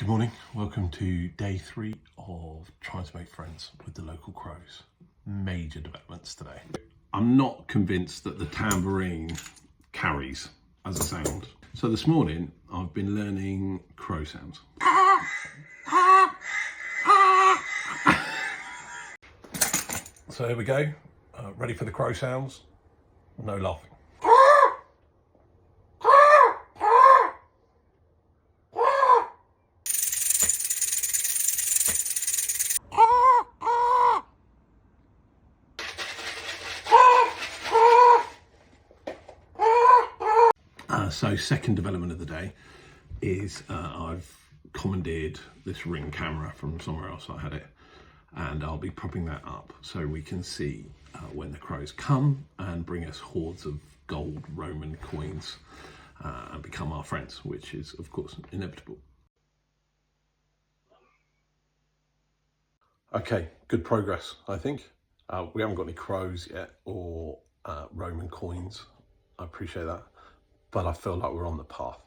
Good morning, welcome to day 3 of trying to make friends with the local crows. Major developments today. I'm not convinced that the tambourine carries as a sound. So this morning I've been learning crow sounds. So here we go, ready for the crow sounds, no laughing. So second development of the day is I've commandeered this Ring camera from somewhere else. I had it, and I'll be propping that up so we can see when the crows come and bring us hordes of gold Roman coins and become our friends, which is of course inevitable. Okay, good progress, I think. We haven't got any crows yet or Roman coins. I appreciate that, but I feel like we're on the path.